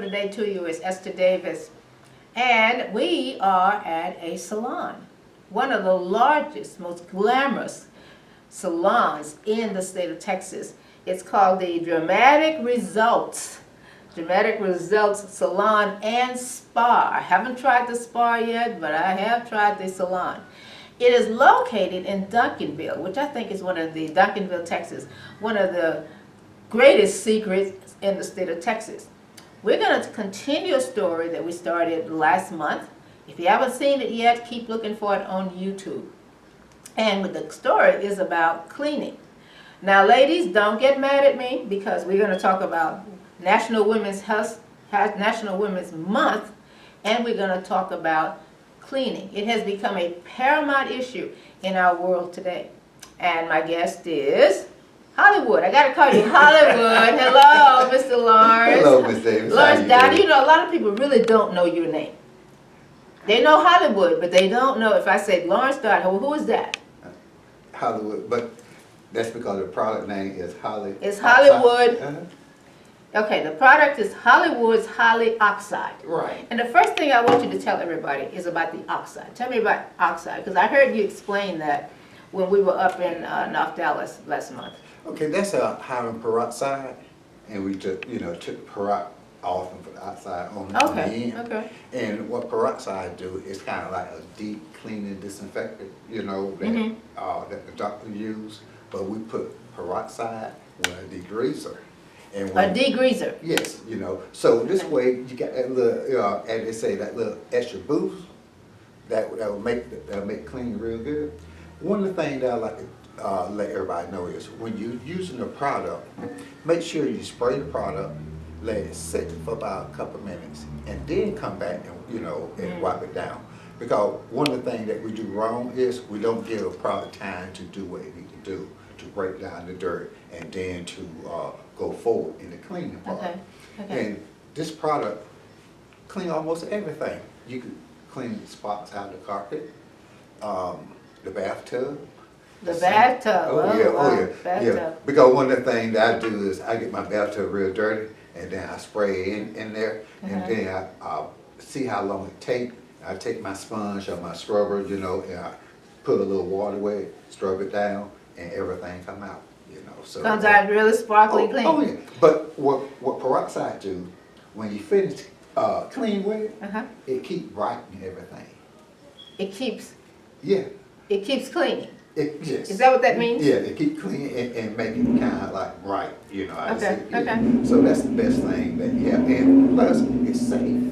today to you is Esther Davis, and we are at a salon, one of the largest, most glamorous salons in the state of Texas. It's called the Dramatic Results Salon and Spa. I haven't tried the spa yet, but I have tried the salon. It is located in Duncanville, which I think is Duncanville, Texas, one of the greatest secrets in the state of Texas. We're going to continue a story that we started last month. If you haven't seen it yet, keep looking for it on YouTube. And the story is about cleaning. Now, ladies, don't get mad at me because we're going to talk about National Women's Month, and we're going to talk about cleaning. It has become a paramount issue in our world today. And my guest is Hollywood. I got to call you Hollywood. Hello, Mr. Lawrence. Hello, Ms. Davis. Lawrence Dowdy. You know, a lot of people really don't know your name. They know Hollywood, but they don't know if I say Lawrence Dowdy. Who is that? Hollywood, but that's because the product name is Holly. It's Hollywood. Okay, the product is Hollywood's Holly Oxide. Right. And the first thing I want you to tell everybody is about the oxide. Tell me about oxide, because I heard you explain that when we were up in North Dallas last month. Okay, that's a hydrogen peroxide, and we just, took peroxide off and put the oxide on the end. Okay. And what peroxide do is kind of like a deep cleaning disinfectant, that the doctor use. But we put peroxide with a degreaser. And A degreaser. Yes, So this way you got that little, as they say, that little extra boost that'll make cleaning real good. One of the things that I like to let everybody know is when you're using the product, make sure you spray the product, let it sit for about a couple minutes, and then come back and wipe it down. Because one of the things that we do wrong is we don't give a product time to do what it needs to do, to break down the dirt, and then to go forward in the cleaning part. Okay. And this product clean almost everything. You can clean the spots out of the carpet, the bathtub. The bathtub. Oh yeah. Because one of the things that I do is I get my bathtub real dirty, and then I spray in there, and then I see how long it takes. I take my sponge or my scrubber, and I put a little water with it, scrub it down, and everything come out. So comes out really sparkly clean. Oh yeah. But what peroxide do, when you finish clean with it, it keeps brightening everything. It keeps. Yeah. It keeps cleaning. Yes. Is that what that means? Yeah, it keeps cleaning and making it kind of like bright. Okay. So that's the best thing that you have, and plus it's safe.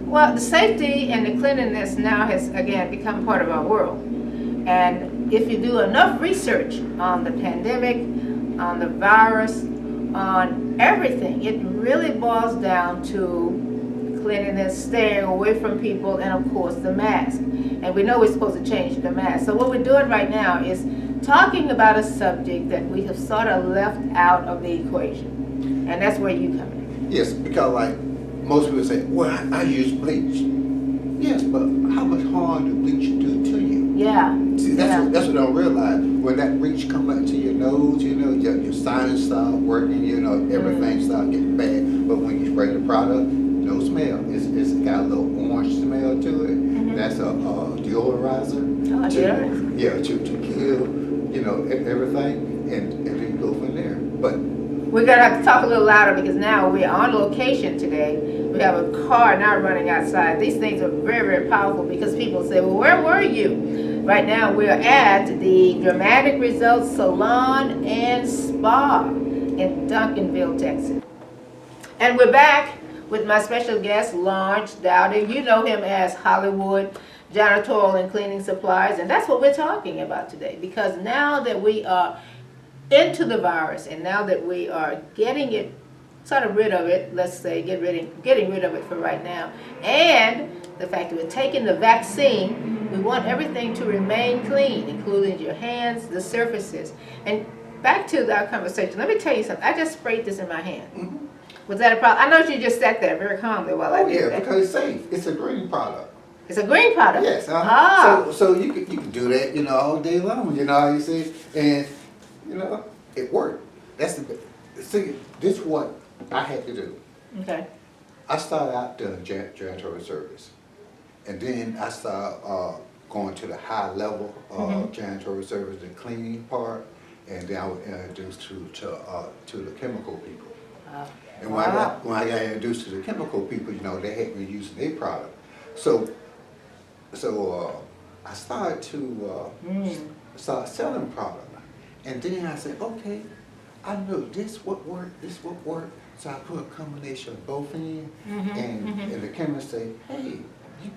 Well, the safety and the cleanliness now has again become part of our world, and if you do enough research on the pandemic, on the virus, on everything, it really boils down to cleanliness, staying away from people, and of course the mask. And we know we're supposed to change the mask. So what we're doing right now is talking about a subject that we have sort of left out of the equation. And that's where you come in. Yes, because like most people say, well, I use bleach. Yes, but how much harm do bleach do to you? Yeah. See, that's what I don't realize. When that bleach comes up to your nose, your sinus start working, everything start getting bad. But when you spray the product, no smell. It's got a little orange smell to it. That's a deodorizer. To kill, everything, and then you go from there. But we're gonna have to talk a little louder because now we're on location today. We have a car now running outside. These things are very, very powerful because people say, well, where were you? Right now we're at the Dramatic Results Salon and Spa in Duncanville, Texas. And we're back with my special guest, Lawrence Dowdy. You know him as Hollywood, Janitorial and Cleaning Supplies, and that's what we're talking about today. Because now that we are into the virus, and now that we are getting it, sort of rid of it, let's say, getting rid of it for right now, and the fact that we're taking the vaccine, we want everything to remain clean, including your hands, the surfaces. And back to our conversation, let me tell you something. I just sprayed this in my hand. Was that a problem? I know you just sat there very calmly while I did that. Because it's safe. It's a green product. It's a green product? Yes. So you can do that, all day long, you see, and, it worked. That's the, see, this is what I had to do. Okay. I started out doing janitorial service, and then I started going to the high level janitorial service, the cleaning part, and then I was introduced to the chemical people. And when I got introduced to the chemical people, you know, they had me using their product. So I started to start selling product, and then I said, okay, I know this what work, this what work. So I put a combination of both in, and the chemist say, hey,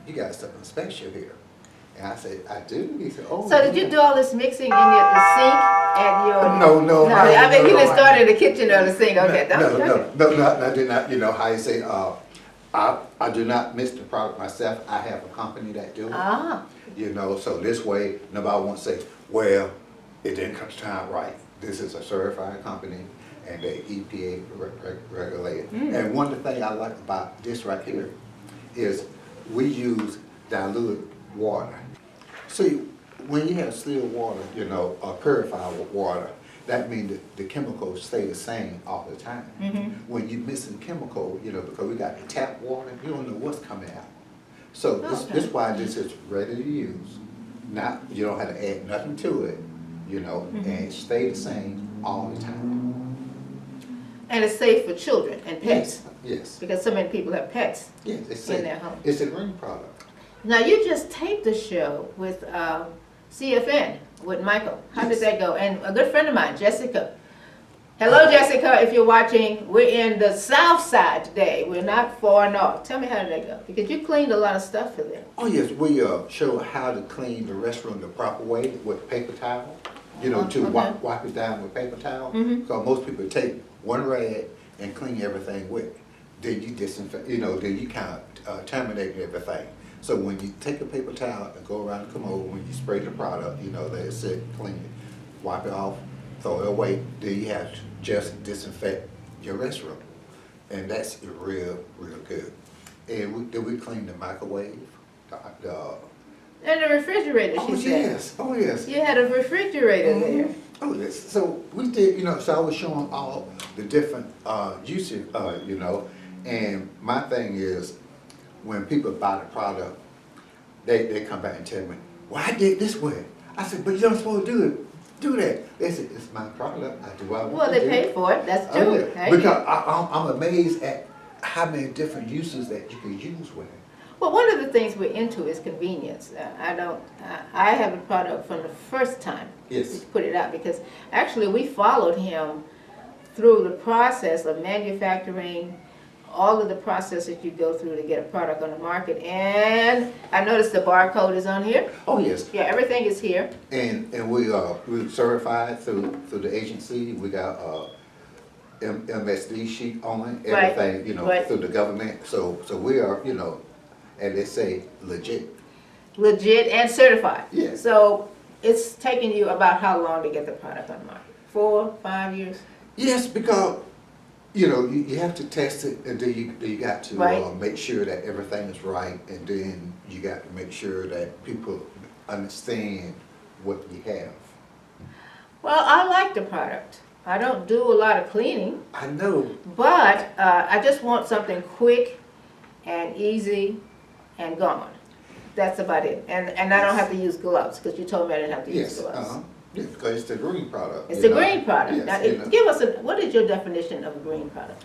you got something special here. And I said, I do. He said, oh. So did you do all this mixing in the sink at your? No. I mean, you didn't start in the kitchen or the sink. Okay, No, I did not. You know how you say, I do not mix the product myself. I have a company that do it. You know, so this way nobody won't say, well, it didn't come out right. This is a certified company, and they EPA regulated. And one of the things I like about this right here is we use diluted water. See, when you have still water, you know, or purified water, that means that the chemicals stay the same all the time. When you're missing chemical, you know, because we got the tap water, you don't know what's coming out. So this is why this is ready to use. Not, you don't have to add nothing to it, you know, and it stay the same all the time. And it's safe for children and pets. Yes. Because so many people have pets It's in their home. It's a green product. Now, you just taped the show with CFN, with Michael. How did that go? And a good friend of mine, Jessica. Hello, Jessica, if you're watching. We're in the south side today. We're not far north. Tell me, how did that go? Because you cleaned a lot of stuff for them. Oh, yes. We show how to clean the restroom the proper way with paper towel. You know, to wipe it down with paper towel. Because most people take one rag and clean everything with it. Then you disinfect, you know, then you kind of terminate everything. So when you take a paper towel and go around the commode, when you spray the product, you know, let it sit, clean it, wipe it off, throw it away. Then you have to just disinfect your restroom. And that's real good. And we clean the microwave, And the refrigerator, she said. Oh, yes. You had a refrigerator there. Oh, yes. So we did, you know, so I was showing all the different uses, you know, and my thing is, when people buy the product, they come back and tell me, well, I did this way. I said, but you're not supposed to do that. They said, it's my product. I do what I want to do. Well, they pay for it. That's true. Oh, yeah. Because I'm amazed at how many different uses that you can use with it. Well, one of the things we're into is convenience. I have a product from the first time we put it out, because actually we followed him through the process of manufacturing, all of the processes you go through to get a product on the market. And I noticed the barcode is on here. Oh, yes. Yeah, everything is here. And we're certified through the agency. We got MSD sheet on it, everything, you know, through the government. So we are, you know, and they say legit. Legit and certified. Yes. So it's taken you about how long to get the product on the market? 4, 5 years? Yes, because, you know, you have to test it, and then you got to make sure that everything is right, and then you got to make sure that people understand what you have. Well, I like the product. I don't do a lot of cleaning. I know. But I just want something quick and easy and gone. That's about it. And I don't have to use gloves, because you told me I didn't have to use gloves. Yes, because it's the green product. It's a green product. Yes, now, give us what is your definition of a green product?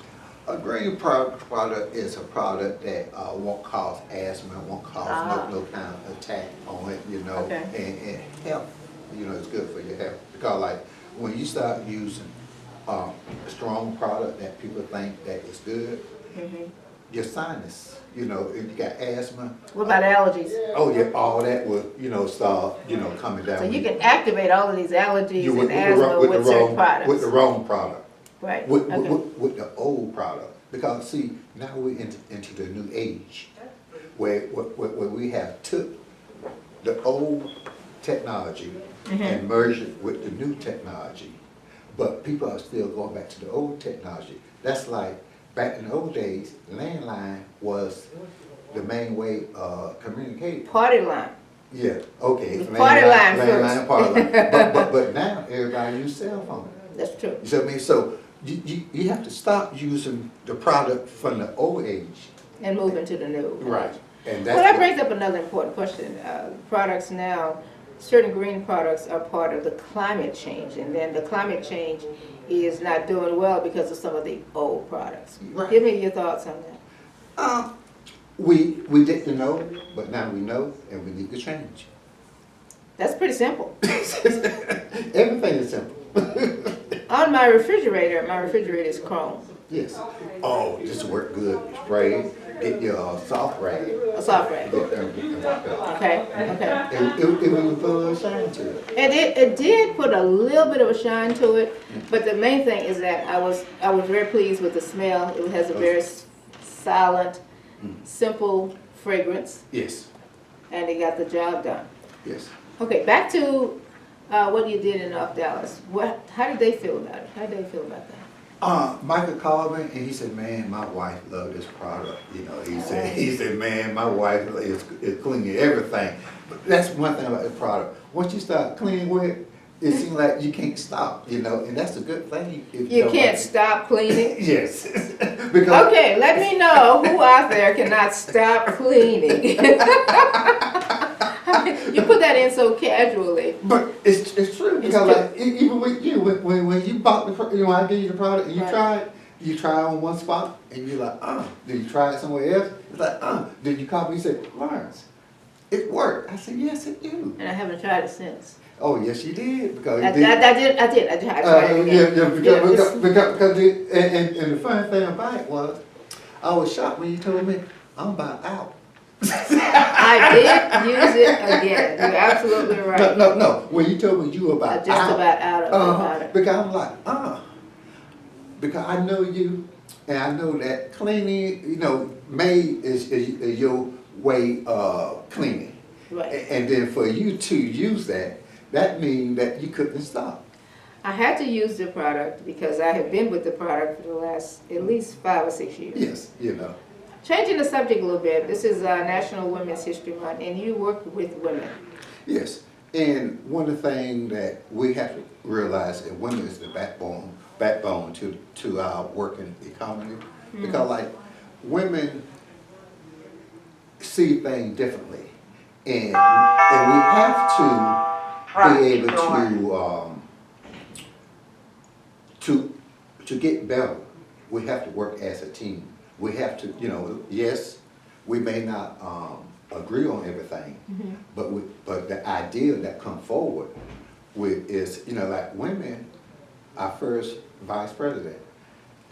A green product is a product that won't cause asthma, won't cause no kind of attack on it, you know, and health, you know, it's good for your health. Because like when you start using a strong product that people think that is good, your sinus, you know, if you got asthma. What about allergies? Oh yeah, all that will, you know, start, you know, coming down. So you can activate all of these allergies and asthma with certain products. With the wrong product. Right. With the old product. Because see, now we're into the new age where we have took the old technology and merged it with the new technology. But people are still going back to the old technology. That's like back in the old days, landline was the main way communicating. Party line. Yeah, okay. Party line first. Landline, party line. But now everybody uses cell phone. That's true. You see what I mean? So you have to stop using the product from the old age and move into the new. Right. And Well, that brings up another important question. Products now, certain green products are part of the climate change, and then the climate change is not doing well because of some of the old products. Right. Give me your thoughts on that. We didn't know, but now we know, and we need to change. That's pretty simple. Everything is simple. On my refrigerator is chrome, Yes. Oh, this work good. Spray. Get your soft rag. a soft rag. Okay, okay. It will put a little shine to it. And it did put a little bit of a shine to it, but the main thing is that I was very pleased with the smell. It has a very silent, simple fragrance, Yes. and it got the job done. Yes. Okay, back to what you did in North Dallas. How did they feel about it? How did they feel about that? Michael called me and he said, "Man, my wife loved this product." You know, he said, "Man, my wife is cleaning everything." But that's one thing about the product. Once you start cleaning with it, it seems like you can't stop. You know, and that's a good thing. If You don't can't like it. stop cleaning? Yes. Because Okay, let me know who out there cannot stop cleaning. You put that in so casually. But it's true because true. like even with you when you bought when I gave you the product and you Right. you try it on one spot and you're like did you try it somewhere else? It's like did you call me and say, "Lawrence, it worked." I said, "Yes, it do." And I haven't tried it since. Oh yes, you did because I you did. did. I tried it again. Because and the funny thing about it was I was shocked when you told me I'm about out. I did use it again. You're absolutely right. No. When you told me you were about I'm just about out of it. Because I'm like, because I know you, and I know that cleaning, you know, made is your way of cleaning. Right. And then for you to use that means that you couldn't stop. I had to use the product because I have been with the product for the last at least 5 or 6 years. Yes, you know. Changing the subject a little bit, this is National Women's History Month, and you work with women. Yes, and one of the things that we have to realize that women is the backbone to our working economy, because like women see things differently, and we have to be able to get better. We have to work as a team. We have to, you know, yes, we may not agree on everything, but the idea that come forward with is, you know, like women, our first vice president.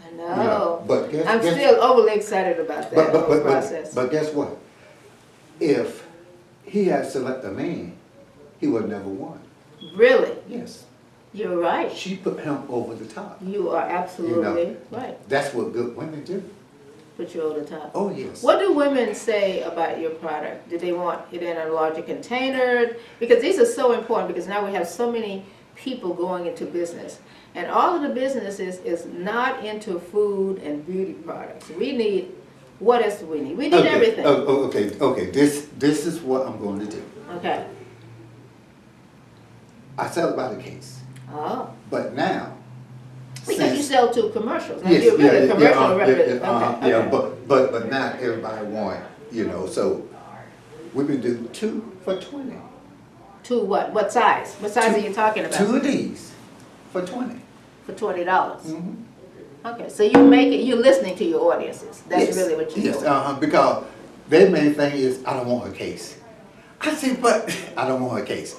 I know. You know, but I'm still overly excited about that whole process. But guess what? If he had selected a man, he would have never won. Really? Yes. You're right. She put him over the top. You are absolutely right. That's what good women do. Put you over the top. Oh, yes. What do women say about your product? Do they want it in a larger container? Because these are so important, because now we have so many people going into business. And all of the businesses is not into food and beauty products. We need, what else do we need? We need everything. Okay. This is what I'm going to do. Okay. I sell it by the case. Oh. But now, Because you sell to commercials. Now yes, you're really a commercial yeah, representative. Okay. but not everybody want, you know, so we can do 2 for 20. To what? What size? What size are you talking about? 2 of these for 20. For $20. Mm-hmm. Okay, so you make it, you're listening to your audiences. That's really what you're doing. Yes, because their main thing is, I don't want a case. I said, but I don't want a case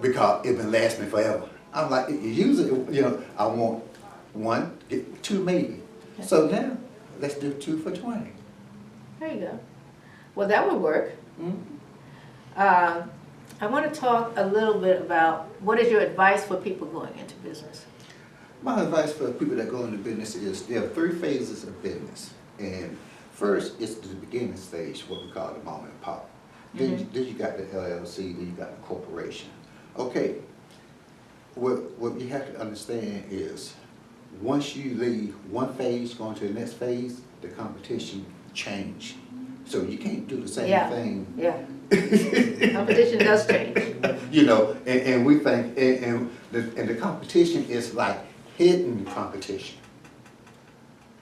because it been lasting me forever. I'm like, you use it, you know, I want 1, get 2 maybe. Okay. So now, let's do 2 for 20. There you go. Well, that would work. Mm-hmm. I want to talk a little bit about what is your advice for people going into business? My advice for people that go into business is there are 3 phases of business. And first, it's the beginning stage, what we call the mom and pop. Then you got the LLC, then you got the corporation. Okay, what you have to understand is once you leave one phase, going to the next phase, the competition change. So you can't do the same thing. Yeah. Competition does change. You know, and we think, and the competition is like hidden competition.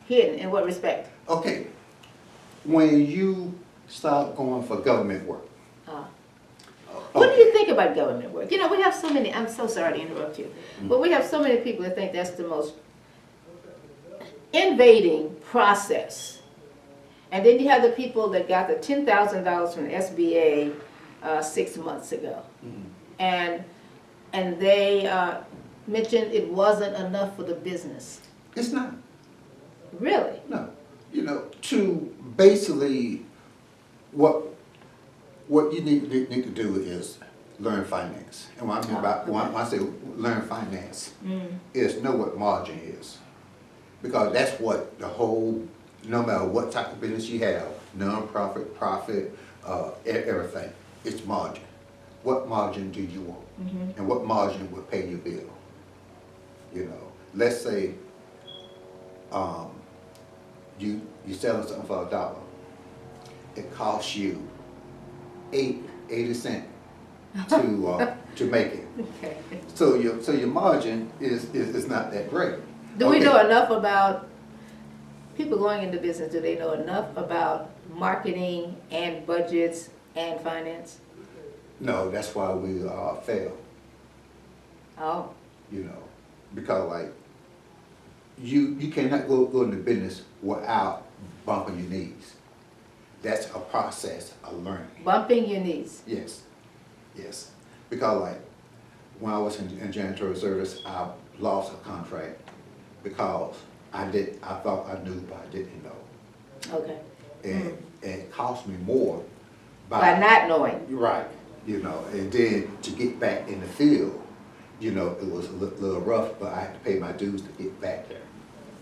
Hidden, in what respect? Okay, when you start going for government work. Uh, What do you think about government work? You know, we have so many, I'm so sorry to interrupt you, but we have so many people that think that's the most invading process. And then you have the people that got the $10,000 from the SBA 6 months ago. And they mentioned it wasn't enough for the business. It's not. Really? No. You know, to basically, what you need to do is learn finance. And what I mean by, when I say learn finance, is know what margin is. Because that's what the whole, no matter what type of business you have, non-profit, profit, everything, it's margin. What margin do you want? And what margin will pay your bill? You know, let's say you selling something for $1. It costs you 80 cents to make it. Okay. So your margin is not that great. Do we know enough about people going into business? Do they know enough about marketing and budgets and finance? No, that's why we fail. Oh. You know, because like you cannot go into business without bumping your knees. That's a process of learning. Bumping your knees. Yes, yes. Because like when I was in janitorial service, I lost a contract because I thought I knew, but I didn't know. Okay. And it cost me more By not knowing. Right. You know, and then to get back in the field, you know, it was a little rough, but I had to pay my dues to get back there.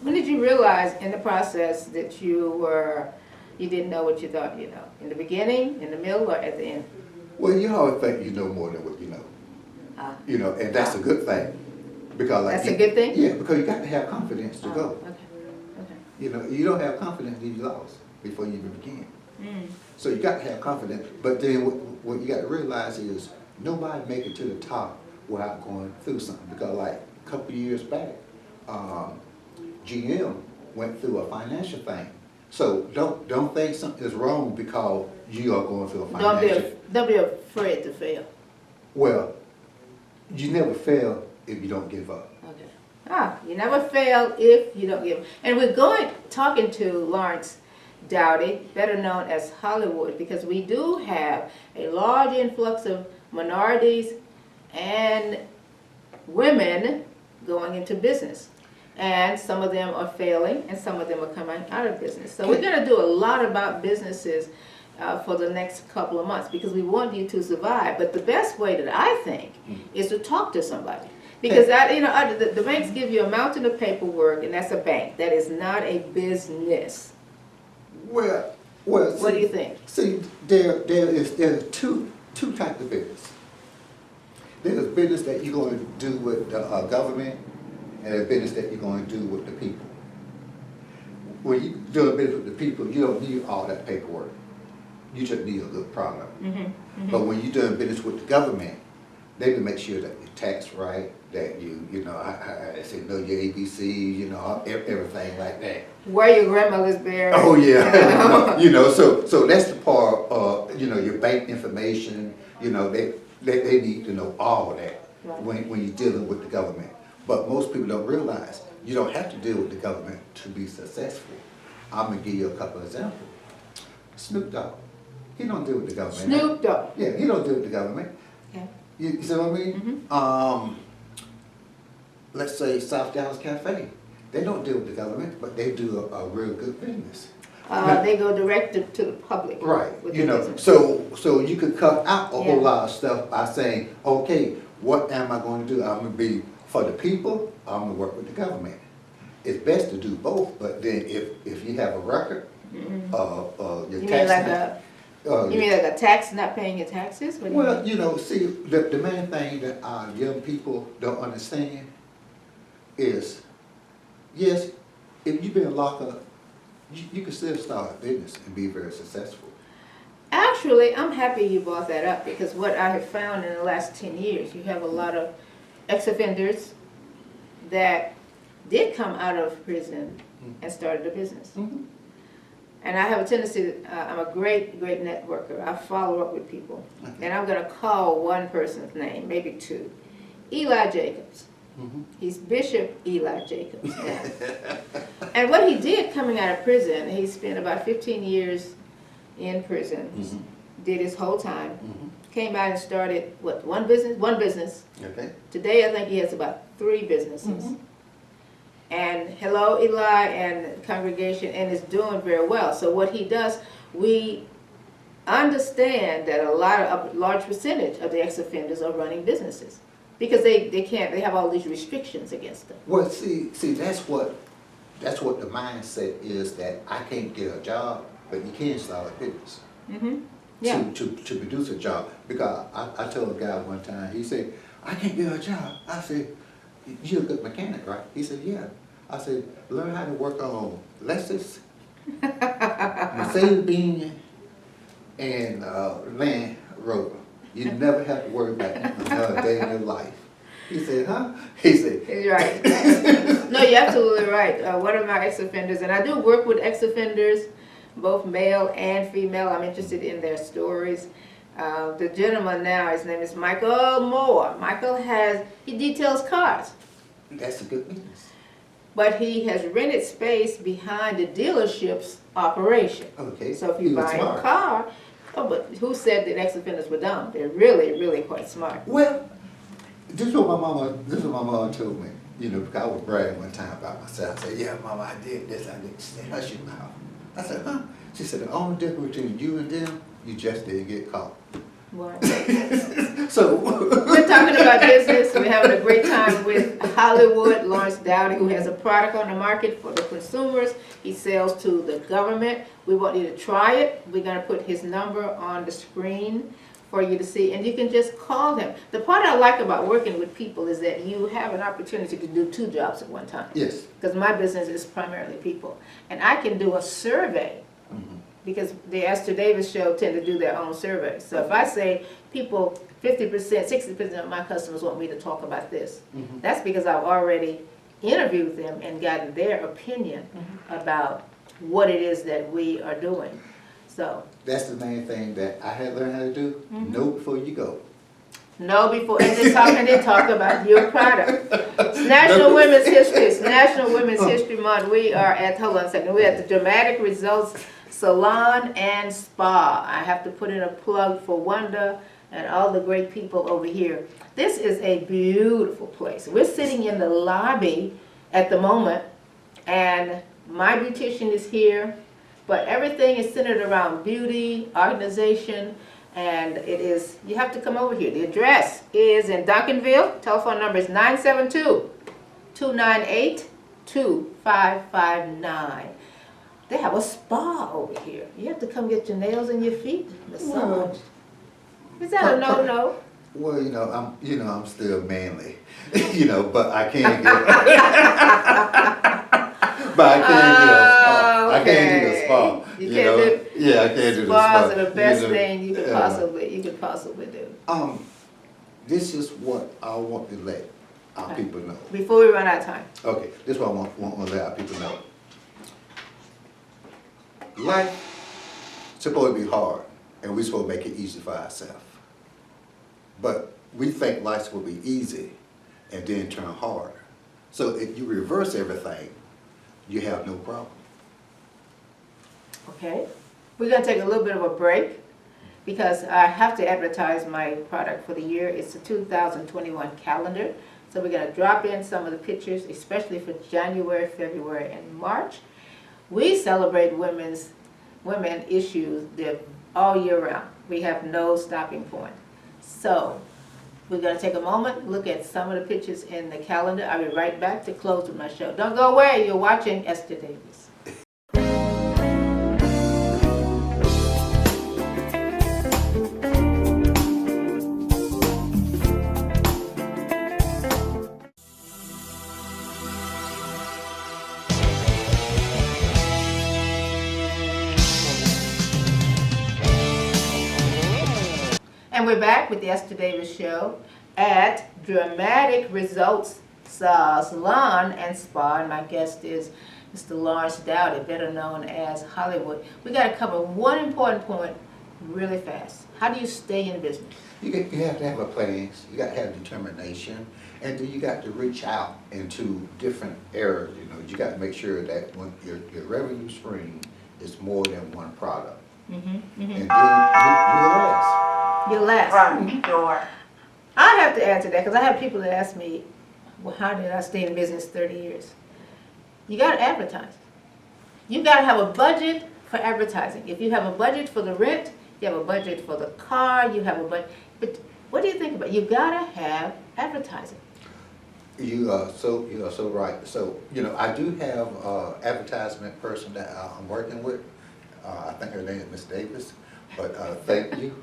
When did you realize in the process that you didn't know what you thought you know? In the beginning, in the middle, or at the end? Well, you always think you know more than what you know. You know, and that's a good thing. Because like That's a good thing? Yeah, because you got to have confidence to go. Okay. Okay. You know, you don't have confidence, then you lost before you even begin. So you got to have confidence, but then what you got to realize is nobody make it to the top without going through something. Because like a couple of years back, GM went through a financial thing. So don't think something is wrong because you are going through a financial. Don't be afraid to fail. Well, you never fail if you don't give up. Okay. You never fail if you don't give up. And we're talking to Lawrence Dowdy, better known as Hollywood, because we do have a large influx of minorities and women going into business. And some of them are failing, and some of them are coming out of business. So we're going to do a lot about businesses for the next couple of months because we want you to survive. But the best way that I think is to talk to somebody. Because the banks give you a mountain of paperwork, and that's a bank. That is not a business. Well, what do you think? See, there are two types of business. There's business that you're going to do with the government, and a business that you're going to do with the people. When you do a business with the people, you don't need all that paperwork. You just need a good product. But when you're doing business with the government, they can make sure that your tax right, that you know, I say know your ABC, you know, everything like that. Where your grandmother's buried. Oh yeah, you know, so that's the part of, you know, your bank information. You know, they need to know all of that when you're dealing with the government. But most people don't realize you don't have to deal with the government to be successful. I'm gonna give you a couple of examples. Snoop Dogg, he don't deal with the government. Snoop Dogg. Yeah, he don't deal with the government. Okay. You see what I mean? Let's say South Dallas Cafe. They don't deal with the government, but they do a real good business. They go direct to the public. Right. You know, business. so you could cut out a whole lot of stuff by saying, okay, what am I going to do? I'm going to be for the people. I'm going to work with the government. It's best to do both, but then if you have a record of your tax. You mean like a tax, not paying your taxes? What do you mean? You know, see, the main thing that our young people don't understand is, yes, if you've been locked up, you can still start a business and be very successful. Actually, I'm happy you brought that up because what I have found in the last 10 years, you have a lot of ex-offenders that did come out of prison and started a business. And I have a tendency, I'm a great networker. I follow up with people. Okay. And I'm going to call one person's name, maybe two. Eli Jacobs. Mhm. He's Bishop Eli Jacobs now. And what he did coming out of prison, he spent about 15 years in prison, Mhm. did his whole time, Mhm. came out and started, what, one business? One business. Okay. Today I think he has about 3 businesses. Mhm. And hello Eli and congregation, and is doing very well. So what he does, we understand that a large percentage of the ex-offenders are running businesses because they can't, they have all these restrictions against them. Well, see, that's what the mindset is, that I can't get a job, but you can start a business. Mm-hmm. Yeah. To produce a job. Because I told a guy one time, he said, I can't get a job. I said, you're a good mechanic, right? He said, yeah. I said, learn how to work on Lexus, Mercedes-Benz, and Land Rover. You never have to worry about another day in your life. He said, huh? He said, He's right. No, you're absolutely right. One of my ex-offenders, and I do work with ex-offenders, both male and female. I'm interested in their stories. The gentleman now, his name is Michael Moore. Michael he details cars. that's a good business. But he has rented space behind the dealership's operation. Okay. So if He you was buy smart. a car, but who said that ex-offenders were dumb? They're really, really quite smart. Well, this is what my mama told me. You know, because I was bragging one time about myself. I said, yeah, mama, I did this, I did. She said, hush your mouth. I said, huh? She said, the only difference between you and them, you just didn't get caught. What? So We're talking about business. We're having a great time with Hollywood Lawrence Dowdy, who has a product on the market for the consumers. He sells to the government. We want you to try it. We're going to put his number on the screen for you to see, and you can just call him. The part I like about working with people is that you have an opportunity to do 2 jobs at one time. yes. Because my business is primarily people. And I can do a survey, because the Esther Davis show tend to do their own surveys. So if I say people, 50%, 60% of my customers want me to talk about this, that's because I've already interviewed them and gotten their opinion about what it is that we are doing. So That's the main thing that I had learned how to do. Know before you go. know before, and then talk about your product. It's National Women's History. It's National Women's History Month. We are at, hold on a second, we're at the Dramatic Results Salon and Spa. I have to put in a plug for Wanda and all the great people over here. This is a beautiful place. We're sitting in the lobby at the moment, and my beautician is here, but everything is centered around beauty, organization, and it is, you have to come over here. The address is in Duncanville. Telephone number is 972-298-2559. They have a spa over here. You have to come get your nails and your feet massaged. Is that a no-no? Well, I'm still manly, but I can't get, but I can't do a spa. You can't do. Yeah, I can't do the spa. Spas are the best thing you could possibly do. This is what I want to let our people know. Before we run out of time. Okay, this is what I want to let our people know. Life is supposed to be hard, and we're supposed to make it easy for ourselves. But we think life will be easy and then turn hard. So if you reverse everything, you have no problem. Okay. We're going to take a little bit of a break because I have to advertise my product for the year. It's the 2021 calendar. So we're going to drop in some of the pictures, especially for January, February, and March. We celebrate women issues all year round. We have no stopping point. So we're going to take a moment, look at some of the pictures in the calendar. I'll be right back to close with my show. Don't go away. You're watching Esther Davis. And we're back with the Esther Davis Show at Dramatic Results Salon and Spa. And my guest is Mr. Lawrence Dowdy, better known as Hollywood. We got to cover one important point really fast. How do you stay in business? You have to have a plan, you got to have determination, and then you got to reach out into different areas. You know, you got to make sure that when your revenue stream is more than one product. And then you'll last. You'll last. Front door. I have to answer that because I have people that ask me, well, how did I stay in business 30 years? You got to advertise. You got to have a budget for advertising. If you have a budget for the rent, you have a budget for the car, you have a budget. But what do you think about it? You got to have advertising. You are so right. So, you know, I do have advertisement person that I'm working with. I think her name is Miss Davis. But thank you.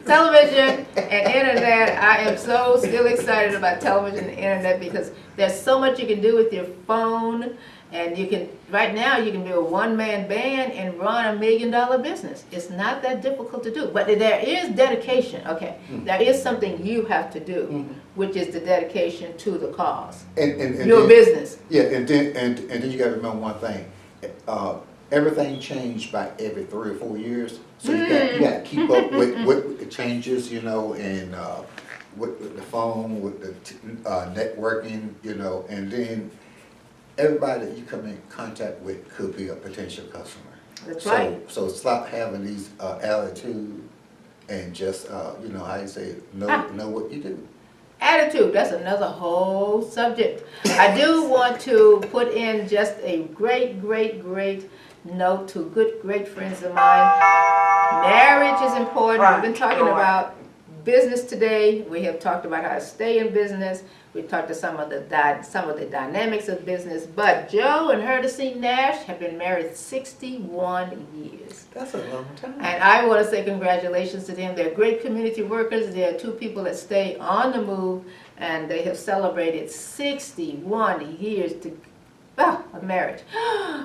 Television and internet, I am so still excited about television and internet because there's so much you can do with your phone, and you can, right now you can be a one-man band and run $1 million business. It's not that difficult to do, but there is dedication, okay? There is something you have to do, which is the dedication to the cause, And your then, business. Yeah, and then you got to remember one thing. Everything changed by every 3 or 4 years, so you got to keep up with the changes, you know, and with the phone, with the networking, you know, and then everybody that you come in contact with could be a potential customer. That's right. So stop having these attitude and just you know how you say know what you do. Attitude, that's another whole subject. I do want to put in just a great note to great friends of mine. Marriage is important. We've been talking about business today. We have talked about how to stay in business. We've talked to some of the dynamics of business. But Joe and Herdicine Nash have been married 61 years. That's a long time. And I want to say congratulations to them. They're great community workers. They're two people that stay on the move, and they have celebrated 61 years of marriage.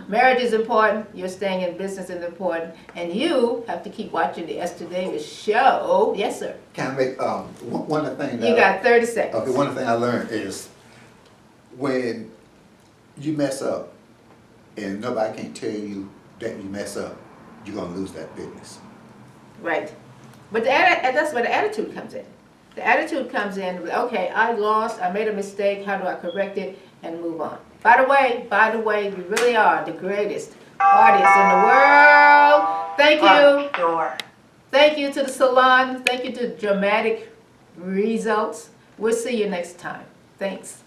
Marriage is important. You're staying in business is important, and you have to keep watching the Esther Davis show. Yes, sir. Can I make one of the things that You got 30 seconds. Okay, one of the things I learned is when you mess up and nobody can tell you that you mess up, you're gonna lose that business. Right. But that's where the attitude comes in. The attitude comes in, okay, I lost, I made a mistake, how do I correct it and move on? By the way, you really are the greatest artist in the world. Thank you. Front door. Thank you to the salon. Thank you to Dramatic Results. We'll see you next time. Thanks.